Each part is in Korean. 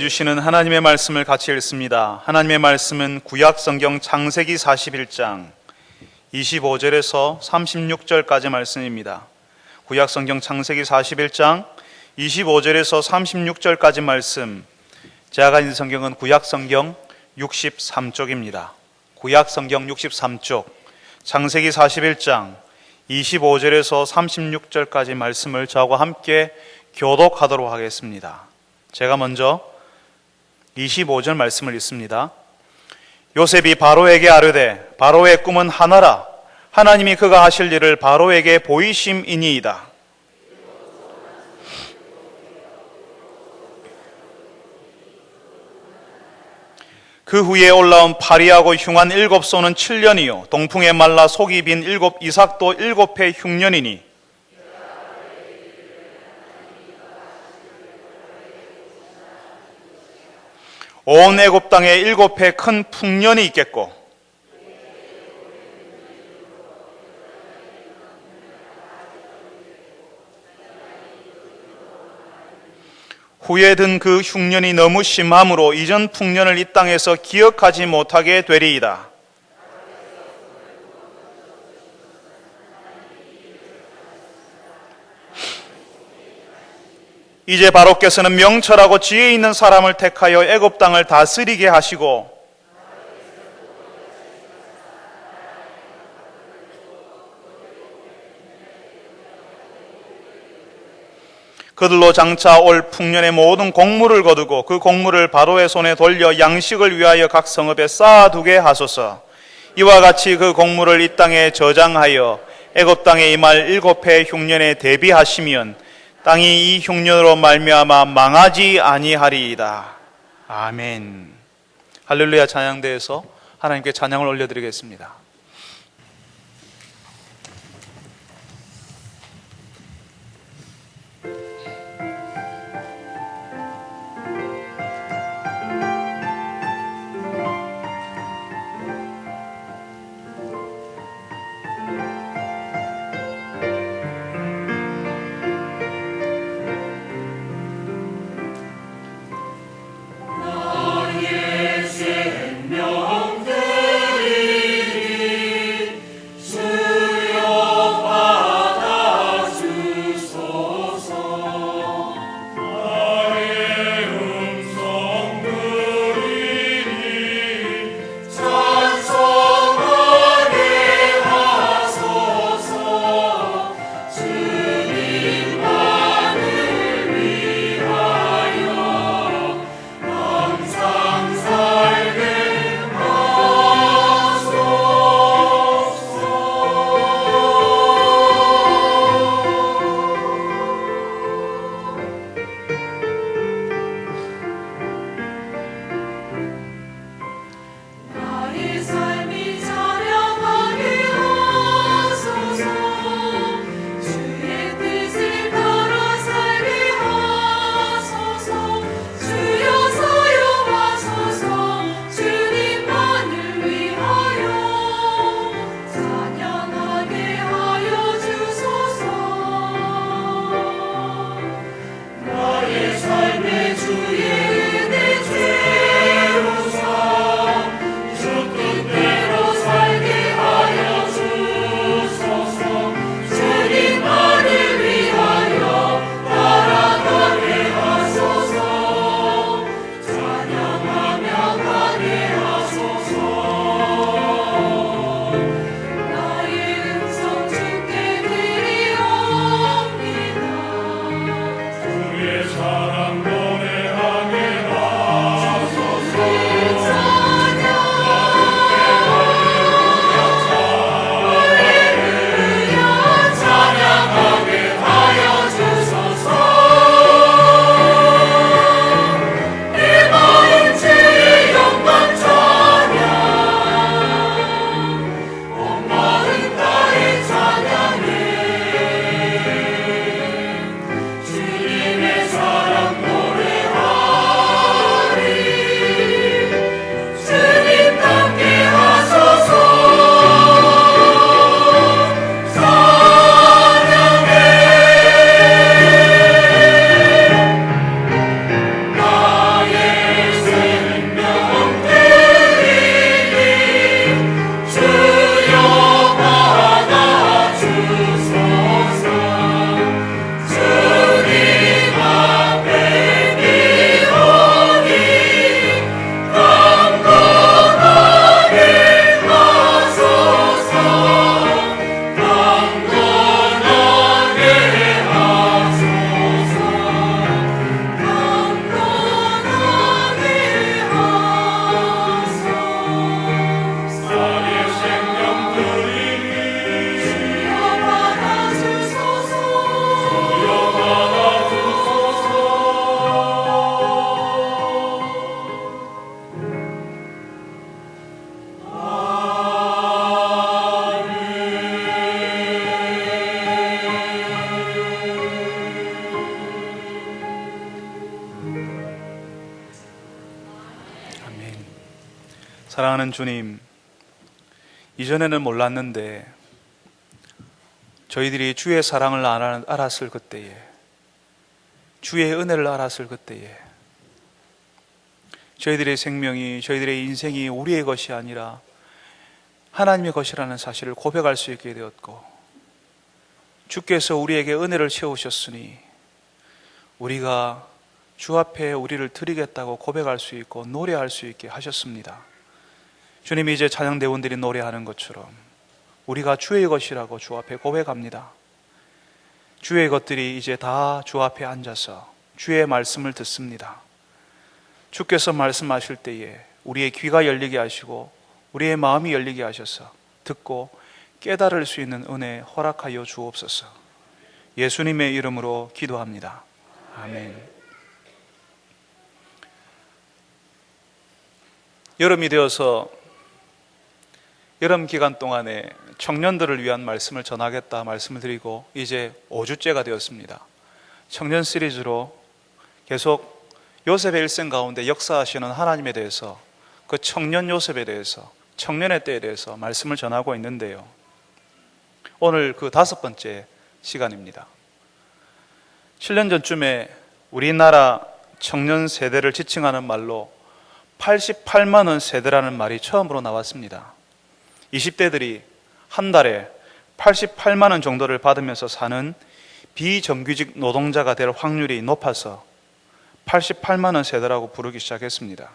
주시는 하나님의 말씀을 같이 읽습니다. 하나님의 말씀은 구약성경 창세기 41장 25절에서 36절까지 말씀입니다. 구약성경 창세기 41장 25절에서 36절까지 말씀. 제가 가진 성경은 구약성경 63쪽입니다. 구약성경 63쪽 창세기 41장 25절에서 36절까지 말씀을 저와 함께 교독하도록 하겠습니다. 제가 먼저 25절 말씀을 읽습니다. 요셉이 바로에게 아뢰되 바로의 꿈은 하나라. 하나님이 그가 하실 일을 바로에게 보이심이니이다. 그 후에 올라온 파리하고 흉한 7소는 7년이요 동풍에 말라 속이 빈 이삭도 7해 흉년이니 온 애굽 땅에 7해 큰 풍년이 있겠고 후에 든 그 흉년이 너무 심함으로 이전 풍년을 이 땅에서 기억하지 못하게 되리이다. 이제 바로께서는 명철하고 지혜 있는 사람을 택하여 애굽 땅을 다스리게 하시고 그들로 장차 올 풍년의 모든 곡물을 거두고 그 곡물을 바로의 손에 돌려 양식을 위하여 각 성읍에 쌓아두게 하소서. 이와 같이 그 곡물을 이 땅에 저장하여 애굽 땅에 임할 7해 흉년에 대비하시면 땅이 이 흉년으로 말미암아 망하지 아니하리이다. 아멘. 할렐루야. 찬양대에서 하나님께 찬양을 올려드리겠습니다. 나의 생명 드리리 사랑하는 주님, 이전에는 몰랐는데 저희들이 주의 사랑을 알았을 그때에, 주의 은혜를 알았을 그때에 저희들의 생명이, 저희들의 인생이 우리의 것이 아니라 하나님의 것이라는 사실을 고백할 수 있게 되었고, 주께서 우리에게 은혜를 채우셨으니 우리가 주 앞에 우리를 드리겠다고 고백할 수 있고 노래할 수 있게 하셨습니다. 주님이 이제 찬양대원들이 노래하는 것처럼 우리가 주의 것이라고 주 앞에 고백합니다. 주의 것들이 이제 다 주 앞에 앉아서 주의 말씀을 듣습니다. 주께서 말씀하실 때에 우리의 귀가 열리게 하시고 우리의 마음이 열리게 하셔서 듣고 깨달을 수 있는 은혜 허락하여 주옵소서. 예수님의 이름으로 기도합니다. 아멘. 여름이 되어서 여름 기간 동안에 청년들을 위한 말씀을 전하겠다 말씀을 드리고 이제 5주째가 되었습니다. 청년 시리즈로 계속 요셉의 일생 가운데 역사하시는 하나님에 대해서, 그 청년 요셉에 대해서, 청년의 때에 대해서 말씀을 전하고 있는데요, 오늘 그 5번째 시간입니다. 7년 전쯤에 우리나라 청년 세대를 지칭하는 말로 88만 원 세대라는 말이 처음으로 나왔습니다. 20대들이 한 달에 88만 원 정도를 받으면서 사는 비정규직 노동자가 될 확률이 높아서 88만 원 세대라고 부르기 시작했습니다.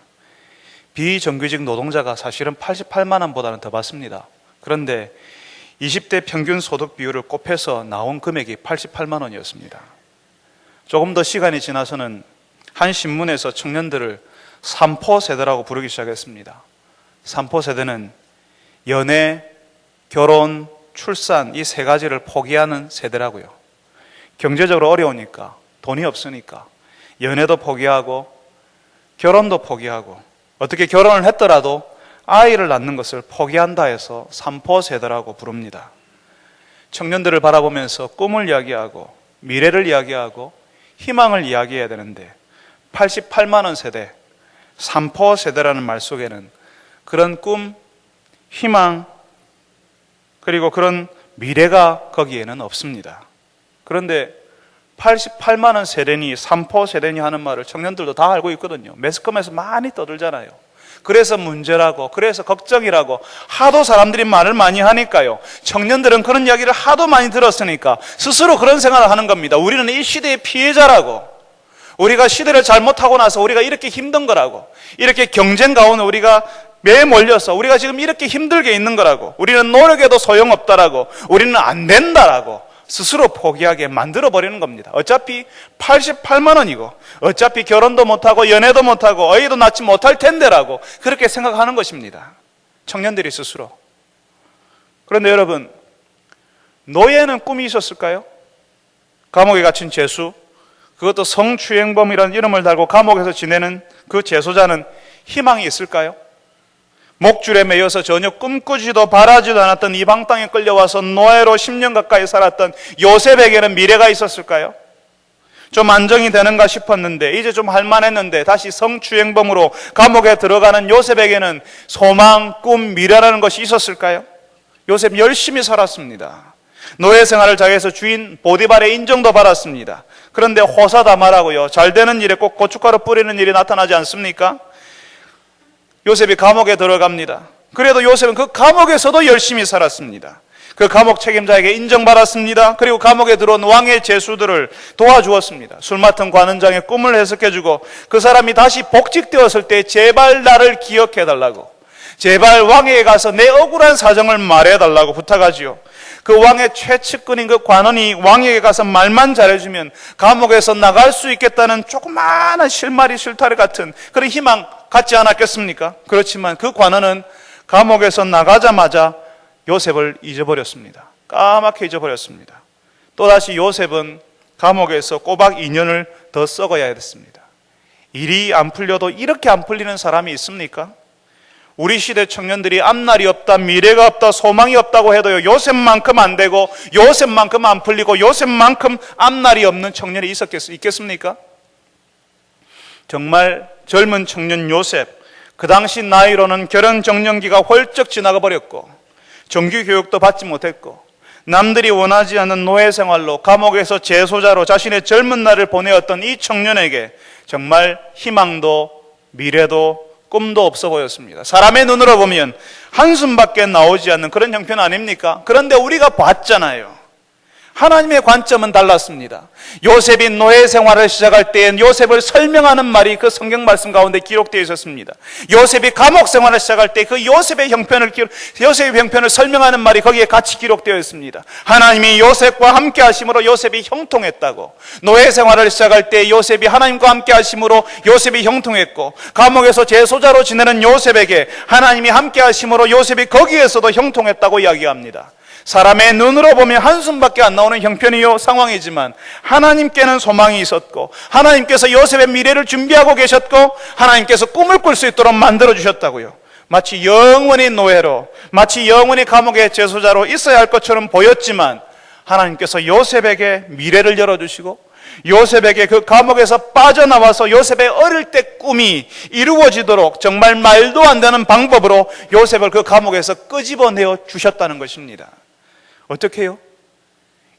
비정규직 노동자가 사실은 88만 원보다는 더 받습니다. 그런데 20대 평균 소득 비율을 곱해서 나온 금액이 88만 원이었습니다. 조금 더 시간이 지나서는 한 신문에서 청년들을 3포 세대라고 부르기 시작했습니다. 3포 세대는 연애, 결혼, 출산 이 3가지를 포기하는 세대라고요. 경제적으로 어려우니까, 돈이 없으니까 연애도 포기하고 결혼도 포기하고, 어떻게 결혼을 했더라도 아이를 낳는 것을 포기한다 해서 3포 세대라고 부릅니다. 청년들을 바라보면서 꿈을 이야기하고 미래를 이야기하고 희망을 이야기해야 되는데 88만 원 세대, 3포 세대라는 말 속에는 그런 꿈, 희망, 그리고 그런 미래가 거기에는 없습니다. 그런데 88만 원 세대니 3포 세대니 하는 말을 청년들도 다 알고 있거든요. 매스컴에서 많이 떠들잖아요. 그래서 문제라고, 그래서 걱정이라고 하도 사람들이 말을 많이 하니까요, 청년들은 그런 이야기를 하도 많이 들었으니까 스스로 그런 생각을 하는 겁니다. 우리는 이 시대의 피해자라고, 우리가 시대를 잘못하고 나서 우리가 이렇게 힘든 거라고, 이렇게 경쟁 가운데 우리가 매몰려서 우리가 지금 이렇게 힘들게 있는 거라고, 우리는 노력해도 소용없다라고, 우리는 안 된다라고 스스로 포기하게 만들어버리는 겁니다. 어차피 88만 원이고 어차피 결혼도 못하고 연애도 못하고 아이도 낳지 못할 텐데라고 그렇게 생각하는 것입니다. 청년들이 스스로. 그런데 여러분, 노예는 꿈이 있었을까요? 감옥에 갇힌 죄수, 그것도 성추행범이라는 이름을 달고 감옥에서 지내는 그 재소자는 희망이 있을까요? 목줄에 매여서 전혀 꿈꾸지도 바라지도 않았던 이방 땅에 끌려와서 노예로 10년 가까이 살았던 요셉에게는 미래가 있었을까요? 좀 안정이 되는가 싶었는데, 이제 좀 할만했는데 다시 성추행범으로 감옥에 들어가는 요셉에게는 소망, 꿈, 미래라는 것이 있었을까요? 요셉 열심히 살았습니다. 노예 생활을 잘해서 주인 보디발의 인정도 받았습니다. 그런데 호사다마라고요, 잘 되는 일에 꼭 고춧가루 뿌리는 일이 나타나지 않습니까? 요셉이 감옥에 들어갑니다. 그래도 요셉은 그 감옥에서도 열심히 살았습니다. 그 감옥 책임자에게 인정받았습니다. 그리고 감옥에 들어온 왕의 죄수들을 도와주었습니다. 술 맡은 관원장의 꿈을 해석해주고, 그 사람이 다시 복직되었을 때 제발 나를 기억해달라고, 제발 왕에게 가서 내 억울한 사정을 말해달라고 부탁하지요. 그 왕의 최측근인 그 관원이 왕에게 가서 말만 잘해주면 감옥에서 나갈 수 있겠다는 조그마한 실마리 실타래 같은 그런 희망 갖지 않았겠습니까? 그렇지만 그 관원은 감옥에서 나가자마자 요셉을 잊어버렸습니다. 까맣게 잊어버렸습니다. 또다시 요셉은 감옥에서 꼬박 2년을 더 썩어야 했습니다. 일이 안 풀려도 이렇게 안 풀리는 사람이 있습니까? 우리 시대 청년들이 앞날이 없다, 미래가 없다, 소망이 없다고 해도요, 요셉만큼 안 되고 요셉만큼 안 풀리고 요셉만큼 앞날이 없는 청년이 있겠습니까? 정말 젊은 청년 요셉, 그 당시 나이로는 결혼 정년기가 훌쩍 지나가 버렸고 정규 교육도 받지 못했고 남들이 원하지 않는 노예 생활로 감옥에서 재소자로 자신의 젊은 날을 보내었던 이 청년에게 정말 희망도 미래도 꿈도 없어 보였습니다. 사람의 눈으로 보면 한숨밖에 나오지 않는 그런 형편 아닙니까? 그런데 우리가 봤잖아요. 하나님의 관점은 달랐습니다. 요셉이 노예 생활을 시작할 때엔 요셉을 설명하는 말이 그 성경 말씀 가운데 기록되어 있었습니다. 요셉이 감옥 생활을 시작할 때 그 요셉의 형편을 설명하는 말이 거기에 같이 기록되어 있습니다. 하나님이 요셉과 함께 하심으로 요셉이 형통했다고. 노예 생활을 시작할 때 요셉이 하나님과 함께 하심으로 요셉이 형통했고, 감옥에서 재소자로 지내는 요셉에게 하나님이 함께 하심으로 요셉이 거기에서도 형통했다고 이야기합니다. 사람의 눈으로 보면 한숨밖에 안 나오는 형편이요 상황이지만 하나님께는 소망이 있었고, 하나님께서 요셉의 미래를 준비하고 계셨고, 하나님께서 꿈을 꿀 수 있도록 만들어 주셨다고요. 마치 영원히 노예로, 마치 영원히 감옥의 재소자로 있어야 할 것처럼 보였지만 하나님께서 요셉에게 미래를 열어주시고, 요셉에게 그 감옥에서 빠져나와서 요셉의 어릴 때 꿈이 이루어지도록 정말 말도 안 되는 방법으로 요셉을 그 감옥에서 끄집어내어 주셨다는 것입니다. 어떻게 해요?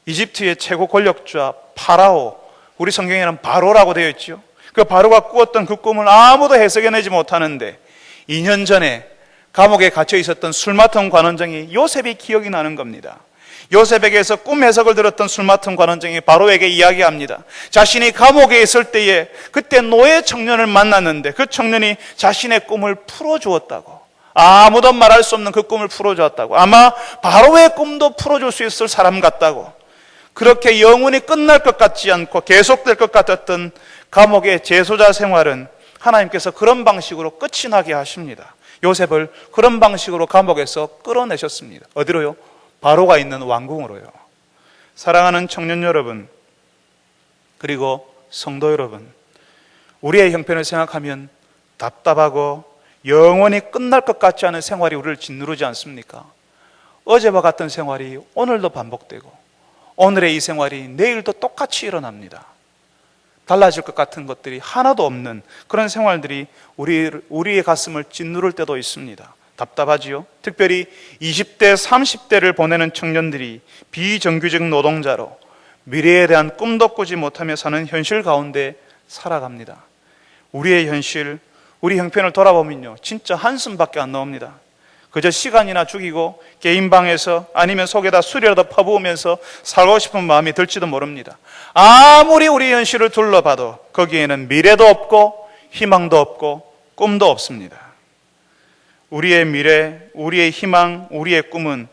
이집트의 최고 권력자 파라오, 우리 성경에는 바로라고 되어 있죠. 그 바로가 꾸었던 그 꿈을 아무도 해석해내지 못하는데 2년 전에 감옥에 갇혀 있었던 술 맡은 관원장이 요셉이 기억이 나는 겁니다. 요셉에게서 꿈 해석을 들었던 술 맡은 관원장이 바로에게 이야기합니다. 자신이 감옥에 있을 때에 그때 노예 청년을 만났는데 그 청년이 자신의 꿈을 풀어주었다고. 아무도 말할 수 없는 그 꿈을 풀어주었다고. 아마 바로의 꿈도 풀어줄 수 있을 사람 같다고. 그렇게 영원히 끝날 것 같지 않고 계속될 것 같았던 감옥의 재소자 생활은 하나님께서 그런 방식으로 끝이 나게 하십니다. 요셉을 그런 방식으로 감옥에서 끌어내셨습니다. 어디로요? 바로가 있는 왕궁으로요. 사랑하는 청년 여러분, 그리고 성도 여러분, 우리의 형편을 생각하면 답답하고 영원히 끝날 것 같지 않은 생활이 우리를 짓누르지 않습니까? 어제와 같은 생활이 오늘도 반복되고 오늘의 이 생활이 내일도 똑같이 일어납니다. 달라질 것 같은 것들이 하나도 없는 그런 생활들이 우리의 가슴을 짓누를 때도 있습니다. 답답하지요? 특별히 20대, 30대를 보내는 청년들이 비정규직 노동자로 미래에 대한 꿈도 꾸지 못하며 사는 현실 가운데 살아갑니다. 우리의 현실, 우리 형편을 돌아보면요, 진짜 한숨밖에 안 나옵니다. 그저 시간이나 죽이고 개인 방에서 아니면 속에다 술이라도 퍼부으면서 살고 싶은 마음이 들지도 모릅니다. 아무리 우리 현실을 둘러봐도 거기에는 미래도 없고 희망도 없고 꿈도 없습니다. 우리의 미래, 우리의 희망, 우리의 꿈은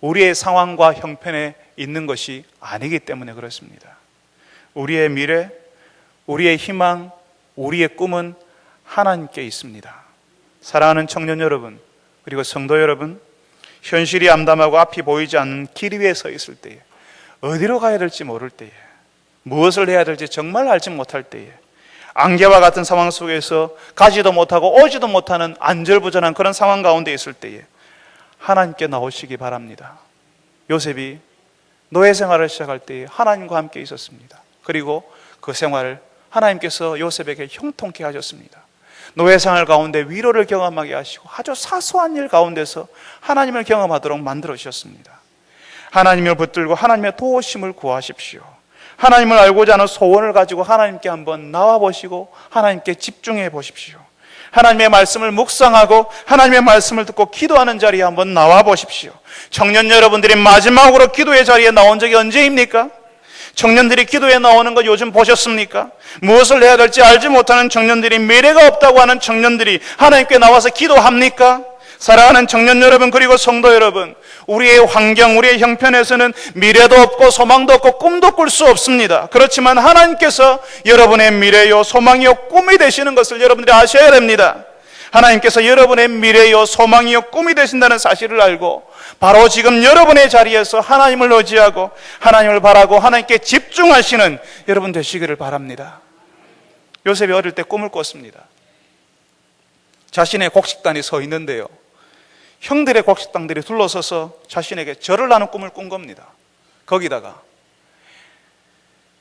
우리의 상황과 형편에 있는 것이 아니기 때문에 그렇습니다. 우리의 미래, 우리의 희망, 우리의 꿈은 하나님께 있습니다. 사랑하는 청년 여러분, 그리고 성도 여러분, 현실이 암담하고 앞이 보이지 않는 길 위에 서 있을 때에, 어디로 가야 될지 모를 때에, 무엇을 해야 될지 정말 알지 못할 때에, 안개와 같은 상황 속에서 가지도 못하고 오지도 못하는 안절부절한 그런 상황 가운데 있을 때에 하나님께 나오시기 바랍니다. 요셉이 노예 생활을 시작할 때에 하나님과 함께 있었습니다. 그리고 그 생활을 하나님께서 요셉에게 형통케 하셨습니다. 노예 생활 가운데 위로를 경험하게 하시고 아주 사소한 일 가운데서 하나님을 경험하도록 만들어 주셨습니다. 하나님을 붙들고 하나님의 도우심을 구하십시오. 하나님을 알고자 하는 소원을 가지고 하나님께 한번 나와 보시고 하나님께 집중해 보십시오. 하나님의 말씀을 묵상하고 하나님의 말씀을 듣고 기도하는 자리에 한번 나와 보십시오. 청년 여러분들이 마지막으로 기도의 자리에 나온 적이 언제입니까? 청년들이 기도에 나오는 거 요즘 보셨습니까? 무엇을 해야 될지 알지 못하는 청년들이, 미래가 없다고 하는 청년들이 하나님께 나와서 기도합니까? 사랑하는 청년 여러분, 그리고 성도 여러분, 우리의 환경, 우리의 형편에서는 미래도 없고 소망도 없고 꿈도 꿀 수 없습니다. 그렇지만 하나님께서 여러분의 미래요 소망이요 꿈이 되시는 것을 여러분들이 아셔야 됩니다. 하나님께서 여러분의 미래요 소망이요 꿈이 되신다는 사실을 알고 바로 지금 여러분의 자리에서 하나님을 의지하고 하나님을 바라고 하나님께 집중하시는 여러분 되시기를 바랍니다. 요셉이 어릴 때 꿈을 꿨습니다. 자신의 곡식단이 서 있는데요, 형들의 곡식당들이 둘러서서 자신에게 절을 하는 꿈을 꾼 겁니다. 거기다가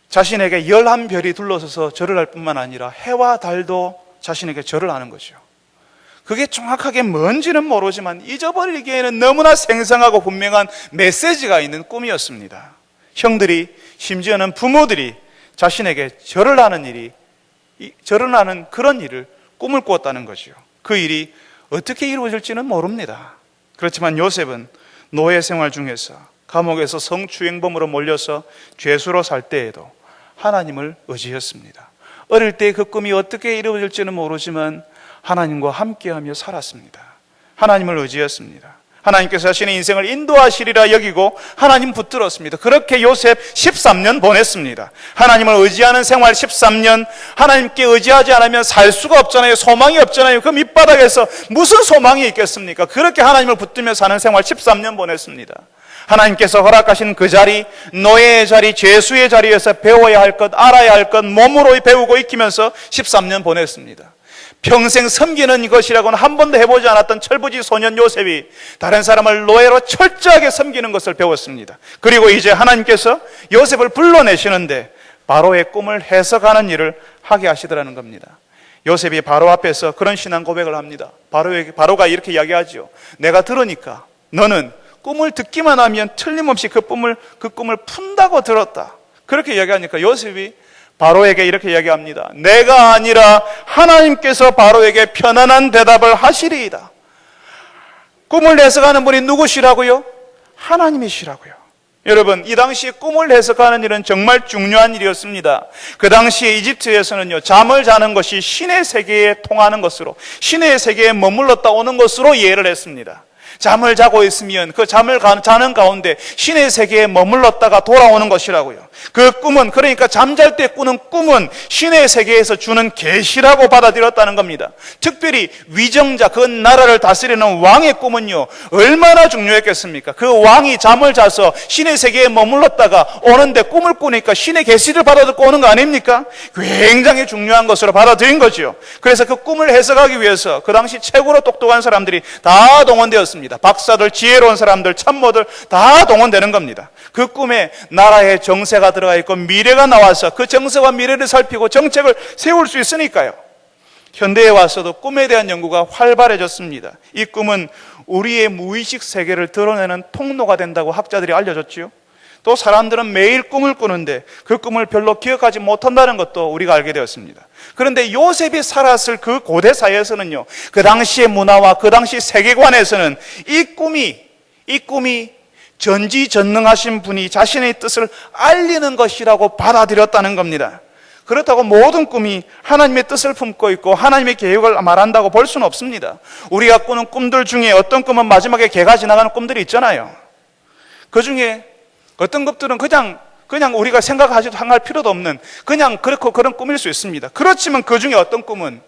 자신에게 11별이 둘러서서 절을 할 뿐만 아니라 해와 달도 자신에게 절을 하는 거죠. 그게 정확하게 뭔지는 모르지만 잊어버리기에는 너무나 생생하고 분명한 메시지가 있는 꿈이었습니다. 형들이, 심지어는 부모들이 자신에게 절을 하는 그런 일을 꿈을 꾸었다는 거죠. 그 일이 어떻게 이루어질지는 모릅니다. 그렇지만 요셉은 노예 생활 중에서 감옥에서 성추행범으로 몰려서 죄수로 살 때에도 하나님을 의지했습니다. 어릴 때 그 꿈이 어떻게 이루어질지는 모르지만 하나님과 함께하며 살았습니다. 하나님을 의지했습니다. 하나님께서 자신의 인생을 인도하시리라 여기고 하나님 붙들었습니다. 그렇게 요셉 13년 보냈습니다. 하나님을 의지하는 생활 13년, 하나님께 의지하지 않으면 살 수가 없잖아요. 소망이 없잖아요. 그 밑바닥에서 무슨 소망이 있겠습니까? 그렇게 하나님을 붙들며 사는 생활 13년 보냈습니다. 하나님께서 허락하신 그 자리, 노예의 자리, 죄수의 자리에서 배워야 할 것, 알아야 할 것, 몸으로 배우고 익히면서 13년 보냈습니다. 평생 섬기는 것이라고는 한 번도 해보지 않았던 철부지 소년 요셉이 다른 사람을 노예로 철저하게 섬기는 것을 배웠습니다. 그리고 이제 하나님께서 요셉을 불러내시는데 바로의 꿈을 해석하는 일을 하게 하시더라는 겁니다. 요셉이 바로 앞에서 그런 신앙 고백을 합니다. 바로가 이렇게 이야기하죠. 내가 들으니까 너는 꿈을 듣기만 하면 틀림없이 그 꿈을 푼다고 들었다. 그렇게 이야기하니까 요셉이 바로에게 이렇게 이야기합니다. 내가 아니라 하나님께서 바로에게 편안한 대답을 하시리이다. 꿈을 해석하는 분이 누구시라고요? 하나님이시라고요. 여러분, 이 당시에 꿈을 해석하는 일은 정말 중요한 일이었습니다. 그 당시에 이집트에서는요, 잠을 자는 것이 신의 세계에 통하는 것으로, 신의 세계에 머물렀다 오는 것으로 이해를 했습니다. 잠을 자고 있으면 그 잠을 자는 가운데 신의 세계에 머물렀다가 돌아오는 것이라고요. 그 꿈은, 그러니까 잠잘 때 꾸는 꿈은 신의 세계에서 주는 계시라고 받아들였다는 겁니다. 특별히 위정자, 그 나라를 다스리는 왕의 꿈은요, 얼마나 중요했겠습니까? 그 왕이 잠을 자서 신의 세계에 머물렀다가 오는데 꿈을 꾸니까 신의 계시를 받아듣고 오는 거 아닙니까? 굉장히 중요한 것으로 받아들인 거죠. 그래서 그 꿈을 해석하기 위해서 그 당시 최고로 똑똑한 사람들이 다 동원되었습니다. 박사들, 지혜로운 사람들, 참모들 다 동원되는 겁니다. 그 꿈에 나라의 정세가 들어가 있고 미래가 나와서 그 정세와 미래를 살피고 정책을 세울 수 있으니까요. 현대에 와서도 꿈에 대한 연구가 활발해졌습니다. 이 꿈은 우리의 무의식 세계를 드러내는 통로가 된다고 학자들이 알려줬지요. 또 사람들은 매일 꿈을 꾸는데 그 꿈을 별로 기억하지 못한다는 것도 우리가 알게 되었습니다. 그런데 요셉이 살았을 그 고대 사회에서는요, 그 당시의 문화와 그 당시 세계관에서는 이 꿈이 전지전능하신 분이 자신의 뜻을 알리는 것이라고 받아들였다는 겁니다. 그렇다고 모든 꿈이 하나님의 뜻을 품고 있고 하나님의 계획을 말한다고 볼 수는 없습니다. 우리가 꾸는 꿈들 중에 어떤 꿈은 마지막에 개가 지나가는 꿈들이 있잖아요. 그 중에 어떤 것들은 그냥 우리가 생각하지도 할 필요도 없는 그냥 그렇고 그런 꿈일 수 있습니다. 그렇지만 그 중에 어떤 꿈은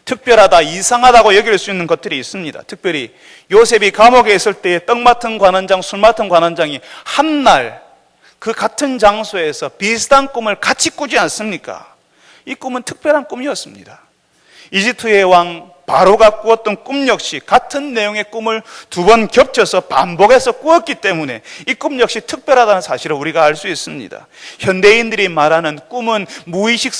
특별하다, 이상하다고 여길 수 있는 것들이 있습니다. 특별히 요셉이 감옥에 있을 때 떡 맡은 관원장, 술 맡은 관원장이 한날 그 같은 장소에서 비슷한 꿈을 같이 꾸지 않습니까? 이 꿈은 특별한 꿈이었습니다. 이집트의 왕 바로가 꾸었던 꿈 역시 같은 내용의 꿈을 두 번 겹쳐서 반복해서 꾸었기 때문에 이 꿈 역시 특별하다는 사실을 우리가 알 수 있습니다. 현대인들이 말하는 꿈은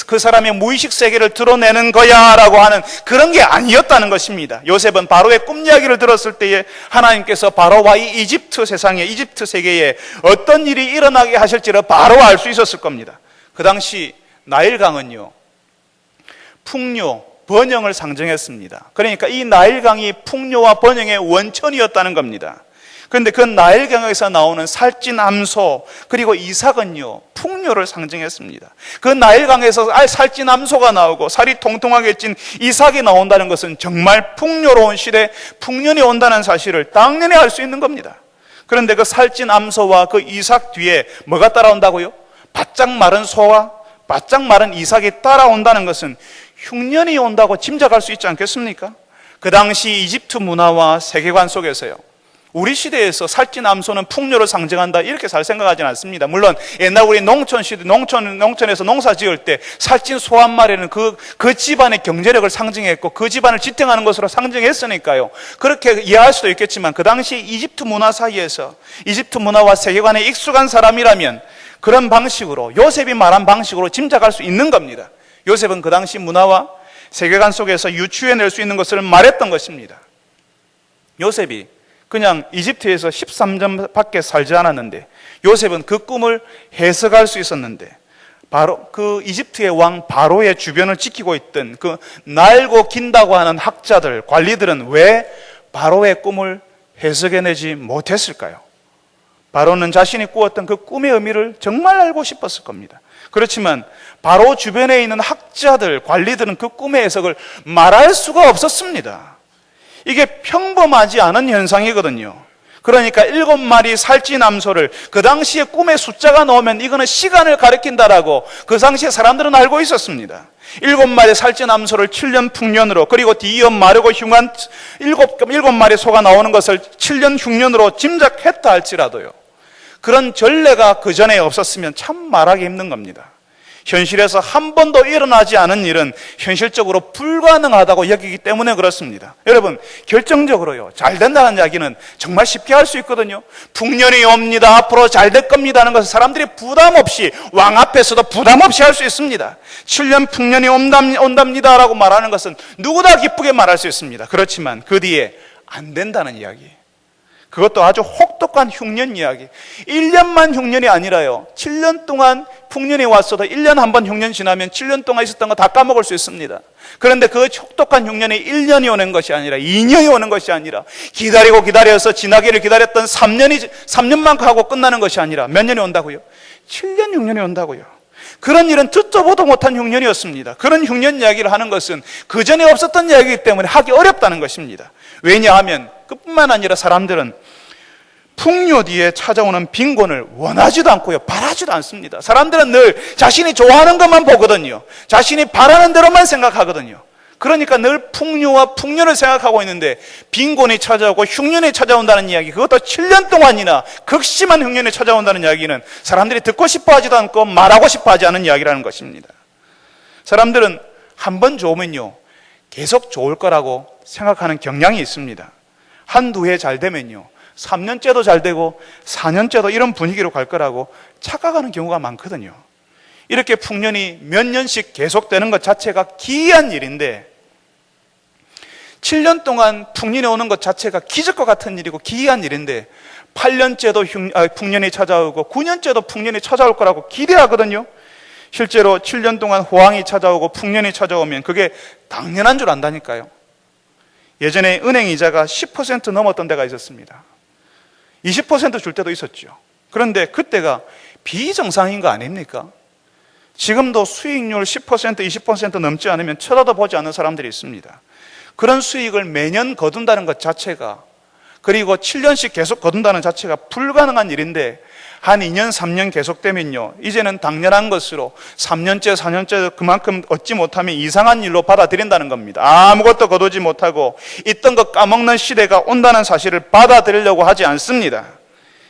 그 사람의 무의식 세계를 드러내는 거야 라고 하는 그런 게 아니었다는 것입니다. 요셉은 바로의 꿈 이야기를 들었을 때에 하나님께서 바로와 이 이집트 세상에, 이집트 세계에 어떤 일이 일어나게 하실지를 바로 알 수 있었을 겁니다. 그 당시 나일강은요, 풍요, 번영을 상징했습니다. 그러니까 이 나일강이 풍요와 번영의 원천이었다는 겁니다. 그런데 그 나일강에서 나오는 살찐 암소 그리고 이삭은요, 풍요를 상징했습니다. 그 나일강에서 살찐 암소가 나오고 살이 통통하게 찐 이삭이 나온다는 것은 정말 풍요로운 시대, 풍년이 온다는 사실을 당연히 알 수 있는 겁니다. 그런데 그 살찐 암소와 그 이삭 뒤에 뭐가 따라온다고요? 바짝 마른 소와 바짝 마른 이삭이 따라온다는 것은 흉년이 온다고 짐작할 수 있지 않겠습니까? 그 당시 이집트 문화와 세계관 속에서요, 우리 시대에서 살찐 암소는 풍요를 상징한다 이렇게 잘 생각하지는 않습니다. 물론 옛날 우리 농촌에서 농사 지을 때 살찐 소 한 마리는 그 집안의 경제력을 상징했고 그 집안을 지탱하는 것으로 상징했으니까요, 그렇게 이해할 수도 있겠지만 그 당시 이집트 문화 사이에서 이집트 문화와 세계관에 익숙한 사람이라면 그런 방식으로, 요셉이 말한 방식으로 짐작할 수 있는 겁니다. 요셉은 그 당시 문화와 세계관 속에서 유추해낼 수 있는 것을 말했던 것입니다. 요셉이 그냥 이집트에서 13년밖에 살지 않았는데 요셉은 그 꿈을 해석할 수 있었는데 바로 그 이집트의 왕 바로의 주변을 지키고 있던 그 날고 긴다고 하는 학자들, 관리들은 왜 바로의 꿈을 해석해내지 못했을까요? 바로는 자신이 꾸었던 그 꿈의 의미를 정말 알고 싶었을 겁니다. 그렇지만 바로 주변에 있는 학자들, 관리들은 그 꿈의 해석을 말할 수가 없었습니다. 이게 평범하지 않은 현상이거든요. 그러니까 7마리 살찌남소를 그 당시에 꿈의 숫자가 나오면 이거는 시간을 가리킨다라고 그 당시에 사람들은 알고 있었습니다. 7마리 살찌남소를 7년 풍년으로, 그리고 뒤이어 마르고 흉한 7마리 소가 나오는 것을 7년 흉년으로 짐작했다 할지라도요, 그런 전례가 그 전에 없었으면 참 말하기 힘든 겁니다. 현실에서 한 번도 일어나지 않은 일은 현실적으로 불가능하다고 여기기 때문에 그렇습니다. 여러분, 결정적으로요, 잘 된다는 이야기는 정말 쉽게 할 수 있거든요. 풍년이 옵니다, 앞으로 잘 될 겁니다 하는 것을 사람들이 부담 없이, 왕 앞에서도 부담 없이 할 수 있습니다. 7년 풍년이 온답니다 라고 말하는 것은 누구나 기쁘게 말할 수 있습니다. 그렇지만 그 뒤에 안 된다는 이야기, 그것도 아주 혹독한 흉년 이야기. 1년만 흉년이 아니라요, 7년 동안 풍년이 왔어도 1년 한 번 흉년 지나면 7년 동안 있었던 거 다 까먹을 수 있습니다. 그런데 그 혹독한 흉년이 1년이 오는 것이 아니라 2년이 오는 것이 아니라 기다려서 지나기를 기다렸던 3년만 하고 끝나는 것이 아니라 몇 년이 온다고요? 7년 흉년이 온다고요. 그런 일은 듣도 보도 못한 흉년이었습니다. 그런 흉년 이야기를 하는 것은 그 전에 없었던 이야기이기 때문에 하기 어렵다는 것입니다. 왜냐하면 그뿐만 아니라 사람들은 풍요 뒤에 찾아오는 빈곤을 원하지도 않고요, 바라지도 않습니다. 사람들은 늘 자신이 좋아하는 것만 보거든요. 자신이 바라는 대로만 생각하거든요. 그러니까 늘 풍요와 풍년을 생각하고 있는데 빈곤이 찾아오고 흉년이 찾아온다는 이야기, 그것도 7년 동안이나 극심한 흉년이 찾아온다는 이야기는 사람들이 듣고 싶어 하지도 않고 말하고 싶어 하지 않은 이야기라는 것입니다. 사람들은 한 번 좋으면요, 계속 좋을 거라고 생각하는 경향이 있습니다. 한두 해 잘 되면요, 3년째도 잘 되고 4년째도 이런 분위기로 갈 거라고 착각하는 경우가 많거든요. 이렇게 풍년이 몇 년씩 계속되는 것 자체가 기이한 일인데 7년 동안 풍년이 오는 것 자체가 기적과 같은 일이고 기이한 일인데 8년째도 풍년이 찾아오고 9년째도 풍년이 찾아올 거라고 기대하거든요. 실제로 7년 동안 호황이 찾아오고 풍년이 찾아오면 그게 당연한 줄 안다니까요. 예전에 은행 이자가 10% 넘었던 데가 있었습니다. 20% 줄 때도 있었죠. 그런데 그때가 비정상인 거 아닙니까? 지금도 수익률 10%, 20% 넘지 않으면 쳐다도 보지 않는 사람들이 있습니다. 그런 수익을 매년 거둔다는 것 자체가, 그리고 7년씩 계속 거둔다는 자체가 불가능한 일인데 한 2년, 3년 계속되면요, 이제는 당연한 것으로 3년째, 4년째 그만큼 얻지 못하면 이상한 일로 받아들인다는 겁니다. 아무것도 거두지 못하고 있던 것 까먹는 시대가 온다는 사실을 받아들이려고 하지 않습니다.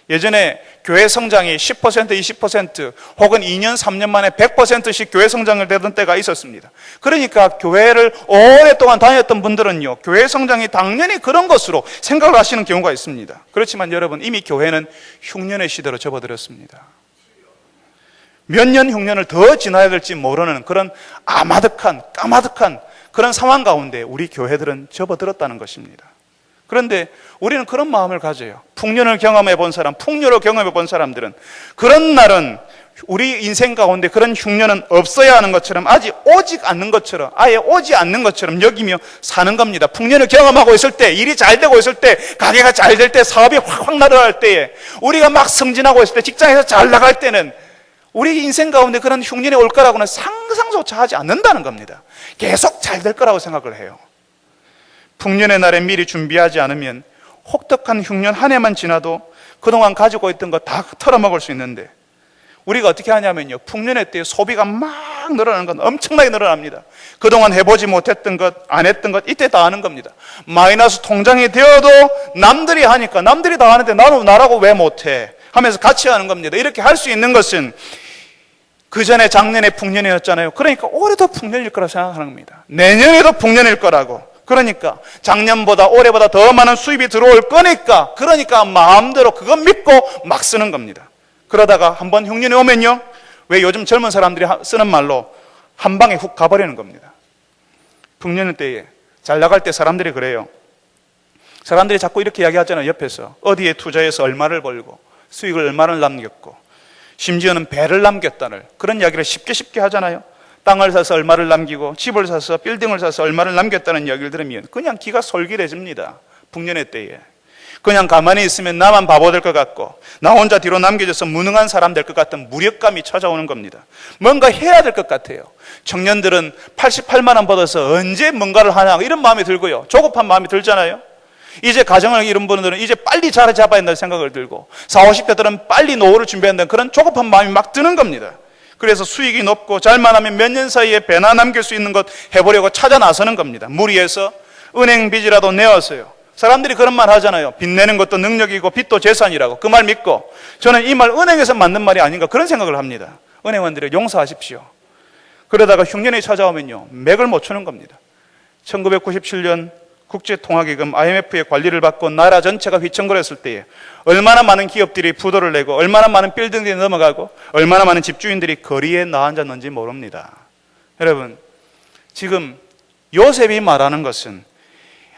예전에 교회 성장이 10%, 20% 혹은 2년, 3년 만에 100%씩 교회 성장을 되던 때가 있었습니다. 그러니까 교회를 오랫동안 다녔던 분들은요, 교회 성장이 당연히 그런 것으로 생각을 하시는 경우가 있습니다. 그렇지만 여러분, 이미 교회는 흉년의 시대로 접어들었습니다. 몇 년 흉년을 더 지나야 될지 모르는 그런 아마득한, 까마득한 그런 상황 가운데 우리 교회들은 접어들었다는 것입니다. 그런데 우리는 그런 마음을 가져요. 풍년을 경험해 본 사람, 풍요를 경험해 본 사람들은 그런 날은, 우리 인생 가운데 그런 흉년은 없어야 하는 것처럼, 아직 오지 않는 것처럼, 아예 오지 않는 것처럼 여기며 사는 겁니다. 풍년을 경험하고 있을 때, 일이 잘 되고 있을 때, 가게가 잘 될 때, 사업이 확확 날아갈 때에, 우리가 막 승진하고 있을 때, 직장에서 잘 나갈 때는 우리 인생 가운데 그런 흉년이 올 거라고는 상상조차 하지 않는다는 겁니다. 계속 잘 될 거라고 생각을 해요. 풍년의 날에 미리 준비하지 않으면 혹독한 흉년 한 해만 지나도 그동안 가지고 있던 거 다 털어먹을 수 있는데, 우리가 어떻게 하냐면요, 풍년의 때에 소비가 막 늘어나는 건 엄청나게 늘어납니다. 그동안 해보지 못했던 것, 안 했던 것 이때 다 하는 겁니다. 마이너스 통장이 되어도 남들이 하니까, 남들이 다 하는데 나라고 왜 못해 하면서 같이 하는 겁니다. 이렇게 할 수 있는 것은 그 전에 작년에 풍년이었잖아요. 그러니까 올해도 풍년일 거라고 생각하는 겁니다. 내년에도 풍년일 거라고. 그러니까 작년보다 올해보다 더 많은 수입이 들어올 거니까, 그러니까 마음대로 그거 믿고 막 쓰는 겁니다. 그러다가 한번 흉년이 오면요, 왜 요즘 젊은 사람들이 쓰는 말로 한 방에 훅 가버리는 겁니다. 풍년 때에 잘 나갈 때 사람들이 그래요. 사람들이 자꾸 이렇게 이야기하잖아요. 옆에서 어디에 투자해서 얼마를 벌고 수익을 얼마를 남겼고 심지어는 배를 남겼다는 그런 이야기를 쉽게 하잖아요. 땅을 사서 얼마를 남기고 집을 사서 빌딩을 사서 얼마를 남겼다는 이야기를 들으면 그냥 기가 솔깃해집니다. 풍년의 때에 그냥 가만히 있으면 나만 바보 될 것 같고 나 혼자 뒤로 남겨져서 무능한 사람 될 것 같은 무력감이 찾아오는 겁니다. 뭔가 해야 될 것 같아요. 청년들은 88만 원 받아서 언제 뭔가를 하냐 이런 마음이 들고요. 조급한 마음이 들잖아요. 이제 가정을 이룬 분들은 이제 빨리 자리 잡아야 한다는 생각을 들고 40, 50대들은 빨리 노후를 준비한다는 그런 조급한 마음이 막 드는 겁니다. 그래서 수익이 높고 잘만 하면 몇 년 사이에 배나 남길 수 있는 것 해보려고 찾아 나서는 겁니다. 무리해서 은행 빚이라도 내었어요. 사람들이 그런 말 하잖아요. 빚 내는 것도 능력이고 빚도 재산이라고. 그 말 믿고 저는 이 말 은행에서 맞는 말이 아닌가 그런 생각을 합니다. 은행원들이 용서하십시오. 그러다가 흉년이 찾아오면요 맥을 못 추는 겁니다. 1997년 국제통화기금 IMF의 관리를 받고 나라 전체가 휘청거렸을 때에 얼마나 많은 기업들이 부도를 내고 얼마나 많은 빌딩들이 넘어가고 얼마나 많은 집주인들이 거리에 나앉았는지 모릅니다. 여러분, 지금 요셉이 말하는 것은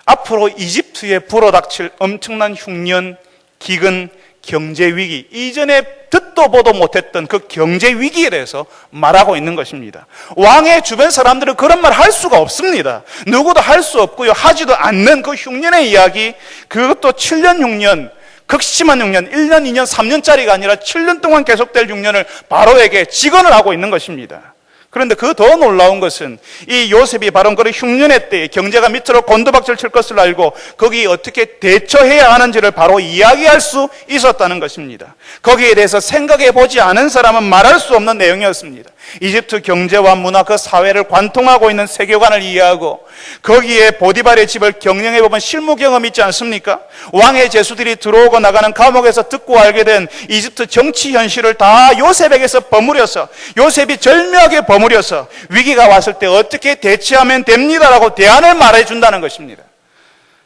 앞으로 이집트에 불어닥칠 엄청난 흉년, 기근, 경제위기, 이전에 듣도 보도 못했던 그 경제위기에 대해서 말하고 있는 것입니다. 왕의 주변 사람들은 그런 말 할 수가 없습니다. 누구도 할 수 없고요. 하지도 않는 그 흉년의 이야기, 그것도 7년 흉년, 극심한 흉년, 1년, 2년, 3년짜리가 아니라 7년 동안 계속될 흉년을 바로에게 직언을 하고 있는 것입니다. 그런데 그 더 놀라운 것은 이 요셉이 바로 그런 흉년의 때에 경제가 밑으로 곤두박질 칠 것을 알고 거기에 어떻게 대처해야 하는지를 바로 이야기할 수 있었다는 것입니다. 거기에 대해서 생각해 보지 않은 사람은 말할 수 없는 내용이었습니다. 이집트 경제와 문화, 그 사회를 관통하고 있는 세계관을 이해하고 거기에 보디발의 집을 경영해 보면 실무 경험이 있지 않습니까? 왕의 제수들이 들어오고 나가는 감옥에서 듣고 알게 된 이집트 정치 현실을 다 요셉에게서 버무려서 요셉이 절묘하게 버무려서 위기가 왔을 때 어떻게 대처하면 됩니다라고 대안을 말해준다는 것입니다.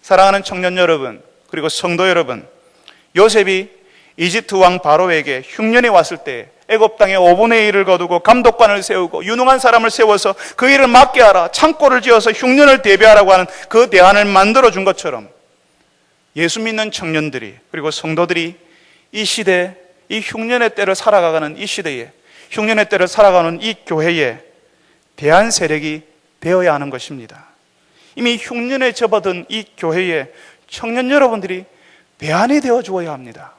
사랑하는 청년 여러분, 그리고 성도 여러분, 요셉이 이집트 왕 바로에게 흉년이 왔을 때 애굽 땅에 5분의 1을 거두고 감독관을 세우고 유능한 사람을 세워서 그 일을 맡게 하라, 창고를 지어서 흉년을 대비하라고 하는 그 대안을 만들어준 것처럼 예수 믿는 청년들이 그리고 성도들이 이 시대, 이 흉년의 때를 살아가는 이 시대에 흉년의 때를 살아가는 이 교회에 대안 세력이 되어야 하는 것입니다. 이미 흉년에 접어든 이 교회에 청년 여러분들이 대안이 되어 주어야 합니다.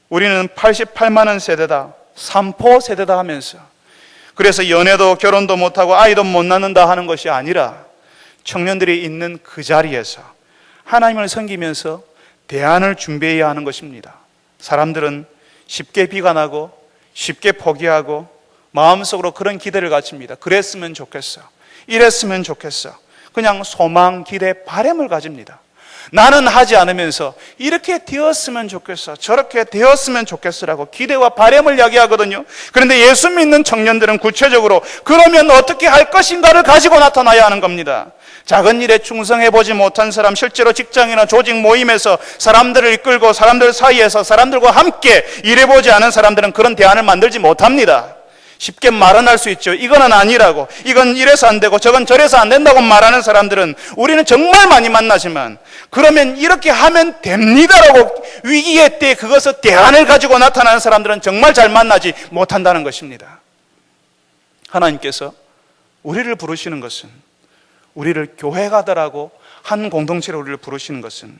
우리는 88만 원 세대다, 삼포 세대다 하면서 그래서 연애도 결혼도 못하고 아이도 못 낳는다 하는 것이 아니라 청년들이 있는 그 자리에서 하나님을 섬기면서 대안을 준비해야 하는 것입니다. 사람들은 쉽게 비관하고 쉽게 포기하고 마음속으로 그런 기대를 가집니다. 그랬으면 좋겠어, 이랬으면 좋겠어, 그냥 소망, 기대, 바람을 가집니다. 나는 하지 않으면서 이렇게 되었으면 좋겠어, 저렇게 되었으면 좋겠어라고 기대와 바람을 이야기하거든요. 그런데 예수 믿는 청년들은 구체적으로 그러면 어떻게 할 것인가를 가지고 나타나야 하는 겁니다. 작은 일에 충성해보지 못한 사람, 실제로 직장이나 조직 모임에서 사람들을 이끌고 사람들 사이에서 사람들과 함께 일해보지 않은 사람들은 그런 대안을 만들지 못합니다. 쉽게 말은 할 수 있죠. 이거는 아니라고, 이건 이래서 안 되고 저건 저래서 안 된다고 말하는 사람들은 우리는 정말 많이 만나지만 그러면 이렇게 하면 됩니다라고 위기의 때 그것을 대안을 가지고 나타나는 사람들은 정말 잘 만나지 못한다는 것입니다. 하나님께서 우리를 부르시는 것은, 우리를 교회가더라고 한 공동체로 우리를 부르시는 것은